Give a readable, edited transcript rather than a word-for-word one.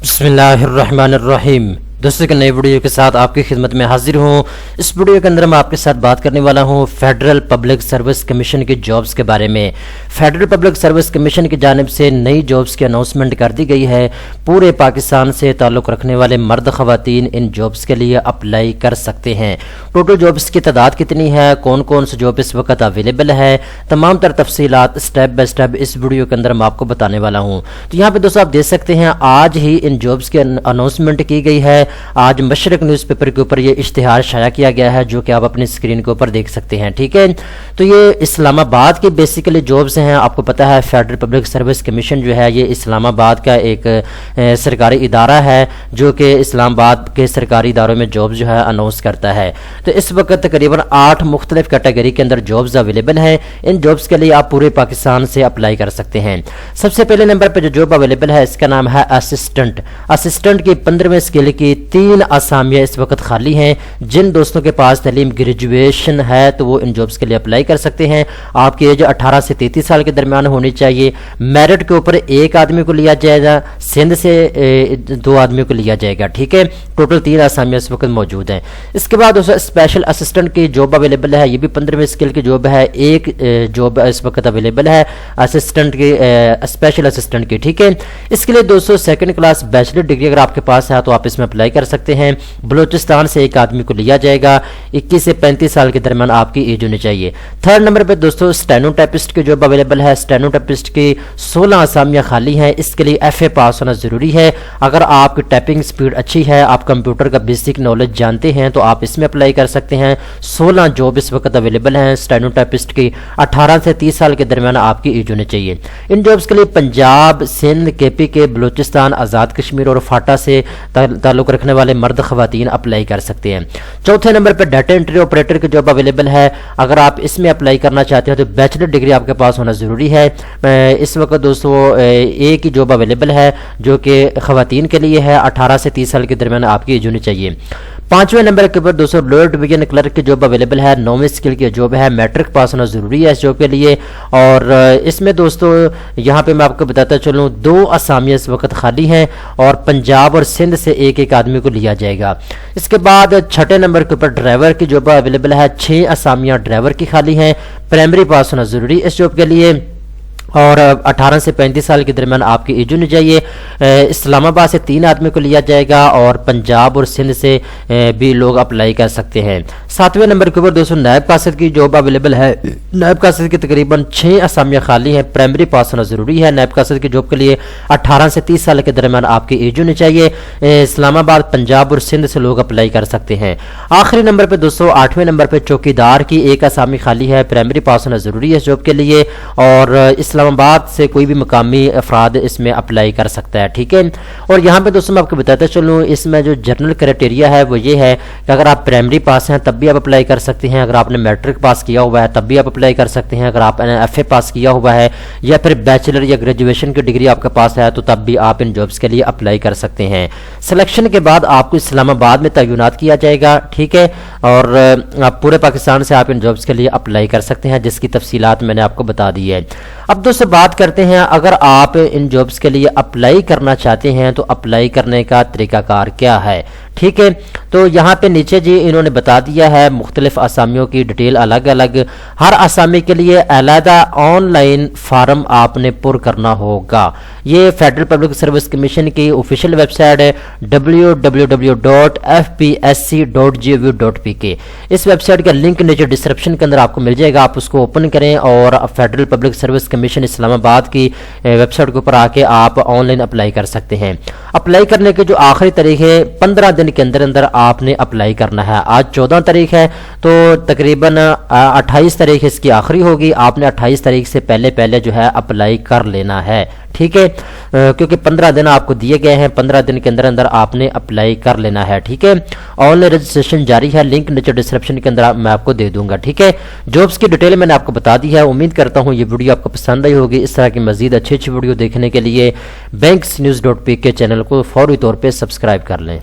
बिस्मिल्लाहिर्रहमानिर्रहीम। दोस्तों के नई वीडियो के साथ आपकी खिदमत में हाजिर हूँ। इस वीडियो के अंदर मैं आपके साथ बात करने वाला हूँ फेडरल पब्लिक सर्विस कमीशन की जॉब्स के बारे में। फेडरल पब्लिक सर्विस कमीशन की जानिब से नई जॉब्स की अनाउंसमेंट कर दी गई है। पूरे पाकिस्तान से ताल्लुक़ रखने वाले मर्द ख़वातीन इन जॉब्स के लिए अप्लाई कर सकते हैं। टोटल जॉब्स की तादाद कितनी है, कौन कौन सी जॉब इस वक्त अवेलेबल है, तमाम तर तफसीलात स्टेप बाय स्टेप इस वीडियो के अंदर मैं आपको बताने वाला हूँ। तो यहाँ पे दोस्तों आप देख सकते हैं आज ही इन जॉब्स की अनाउंसमेंट की गई है। आज मशरक न्यूज़पेपर के ऊपर ये इश्तिहार शाया किया गया है जो कि आप अपनी स्क्रीन के ऊपर देख सकते हैं। ठीक है, तो ये इस्लामाबाद की बेसिकली जॉब्स हैं। आपको पता है फेडरल पब्लिक सर्विस कमीशन जो है ये इस्लामाबाद का एक सरकारी इदारा है जो कि इस्लामाबाद के सरकारी इदारों में जॉब्स जो है अनाउंस करता है। तो इस वक्त तकरीबन 8 मुख्तलिफ कैटेगरी के अंदर जॉब्स अवेलेबल हैं। इन जॉब्स के लिए आप पूरे पाकिस्तान से अप्लाई कर सकते हैं। सबसे पहले नंबर पर जो जॉब अवेलेबल है इसका नाम है असिस्टेंट। असिस्टेंट की 15वें स्केल की 3 असामियाँ इस वक्त खाली हैं। जिन दोस्तों के पास तालीम ग्रेजुएशन है तो वो इन जॉब्स के लिए अप्लाई कर सकते हैं। आपकी एज 18 से 33 साल के दरमियान होनी चाहिए। मेरिट के ऊपर 1 आदमी को लिया जाएगा, सिंध से 2 आदमियों को लिया जाएगा। ठीक है, टोटल 3 असामियाँ इस वक्त मौजूद हैं। इसके बाद दोस्तों स्पेशल असिस्टेंट की जॉब अवेलेबल है। ये भी 15वें स्केल की जॉब है। एक जॉब इस वक्त अवेलेबल है असिस्टेंट की, स्पेशल असिस्टेंट की। ठीक है, इसके लिए दोस्तों 2nd क्लास बैचलर डिग्री अगर आपके पास है तो आप इसमें अप्लाई कर सकते हैं। बलूचिस्तान से 1 आदमी को लिया जाएगा। 21 से 35 साल के दरमियान आपकी एज होनी चाहिए। 3rd नंबर पे दोस्तों स्टेनोटाइपिस्ट की जॉब अवेलेबल है। स्टेनोटाइपिस्ट की 16 असामियाँ खाली हैं। इसके लिए FA पास होना जरूरी है। अगर आपकी टाइपिंग स्पीड अच्छी है, आप कंप्यूटर का बेसिक नॉलेज जानते हैं तो आप इसमें अप्लाई कर सकते हैं। 16 जॉब इस वक्त अवेलेबल हैं स्टेनोटाइपिस्ट की। 18 से 30 साल के दरमियान आपकी एज होनी चाहिए। इन जॉब्स के लिए पंजाब, सिंध, KPK, बलूचिस्तान, आज़ाद कश्मीर और फाटा से ताल्लुक़ रखने वाले मर्द ख़वातीन अप्लाई कर सकते हैं। 4थे नंबर पर डाटा एंट्री ऑपरेटर की जॉब अवेलेबल है। अगर आप इसमें अप्लाई करना चाहते हो तो बैचलर डिग्री आपके पास होना ज़रूरी है। इस वक्त दोस्तों एक ही जॉब अवेलेबल है जो कि ख़वातीन के लिए है। 18 से 30 साल के दरमियान आपकी एज होनी चाहिए। 5वें नंबर के ऊपर दोस्तों लोअर डिवीजन क्लर्क की जॉब अवेलेबल है। 9वीं स्किल की जॉब है। मैट्रिक पास होना ज़रूरी है इस जॉब के लिए। और इसमें दोस्तों यहाँ पे मैं आपको बताता चलूँ 2 असामियाँ इस वक्त खाली हैं और पंजाब और सिंध से 1 आदमी को लिया जाएगा। इसके बाद 6ठे नंबर के ऊपर ड्राइवर की जॉब अवेलेबल है। 6 असामियाँ ड्राइवर की खाली हैं। प्राइमरी पास होना ज़रूरी इस जॉब के लिए और 18 से 35 साल के दरमियान आपकी एज होनी चाहिए। इस्लामाबाद से 3 आदमी को लिया जाएगा और पंजाब और सिंध से भी लोग अप्लाई कर सकते हैं। 7वें नंबर के ऊपर दोस्तों नायब कासिद की जॉब अवेलेबल है। नायब कासिद की तकरीबन 6 असामियाँ खाली हैं। प्राइमरी पास होना ज़रूरी है। नायब कासिद की जॉब के लिए 18 से 30 साल के दरमियान आपकी एज होनी चाहिए। इस्लामाबाद, पंजाब और सिंध से लोग अप्लाई कर सकते हैं। आखिरी नंबर पर दोस्तों 8वें नंबर पर चौकीदार की 1 असामी खाली है। प्राइमरी पास होना ज़रूरी है इस जॉब के लिए और इस्लामाबाद से कोई भी मकामी अफराद इसमें अप्लाई कर सकता है। ठीक है, और यहाँ पे दोस्तों मैं आपको बताता चलूँ इसमें जो जनरल क्राइटेरिया है वो ये है कि अगर आप प्राइमरी पास हैं तब भी आप अप्लाई कर सकते हैं। अगर आपने मैट्रिक पास किया हुआ है तब भी आप अप्लाई कर सकते हैं। अगर आपने FA पास किया हुआ है या फिर बैचलर या ग्रेजुएशन की डिग्री आपके पास है तो तब भी आप इन जॉब्स के लिए अप्लाई कर सकते हैं। सिलेक्शन के बाद आपको इस्लामाबाद में तैनात किया जाएगा। ठीक है, और आप पूरे पाकिस्तान से आप इन जॉब्स के लिए अप्लाई कर सकते हैं जिसकी तफसीलात मैंने आपको बता दी है। अब दोस्तों बात करते हैं अगर आप इन जॉब्स के लिए अप्लाई करना चाहते हैं तो अप्लाई करने का तरीकाकार क्या है। ठीक है, तो यहाँ पे नीचे जी इन्होंने बता दिया है मुख्तलिफ असामियों की डिटेल अलग अलग। हर असामी के लिए अलहदा ऑनलाइन फार्म आपने पुर करना होगा। ये फेडरल पब्लिक सर्विस कमीशन की ऑफिशियल वेबसाइट है www.fpsc.gov.pk। इस वेबसाइट का लिंक नीचे डिस्क्रिप्शन के अंदर आपको मिल जाएगा। आप उसको ओपन करें और federal public service commission Islamabad की वेबसाइट के ऊपर आके आप ऑनलाइन अप्लाई कर सकते हैं। अप्लाई करने के जो आखिरी तारीख है 15 दिन के अंदर अंदर आपने अप्लाई करना है। आज 14 तारीख है तो तकरीबन 28 तारीख इसकी आखिरी होगी। आपने 28 तारीख से पहले जो है अप्लाई कर लेना है। ठीक है, क्योंकि 15 दिन आपको दिए गए हैं। 15 दिन के अंदर अंदर आपने अप्लाई कर लेना है। ठीक है, ऑनलाइन रजिस्ट्रेशन जारी है। लिंक नीचे डिस्क्रिप्शन के अंदर मैं आपको दे दूंगा। ठीक है, जॉब्स की डिटेल मैंने आपको बता दी है। उम्मीद करता हूँ ये वीडियो आपको पसंद आई होगी। इस तरह की मजीद अच्छी वीडियो देखने के लिए banksnews.pk चैनल को फौरी तौर पर सब्सक्राइब कर लें।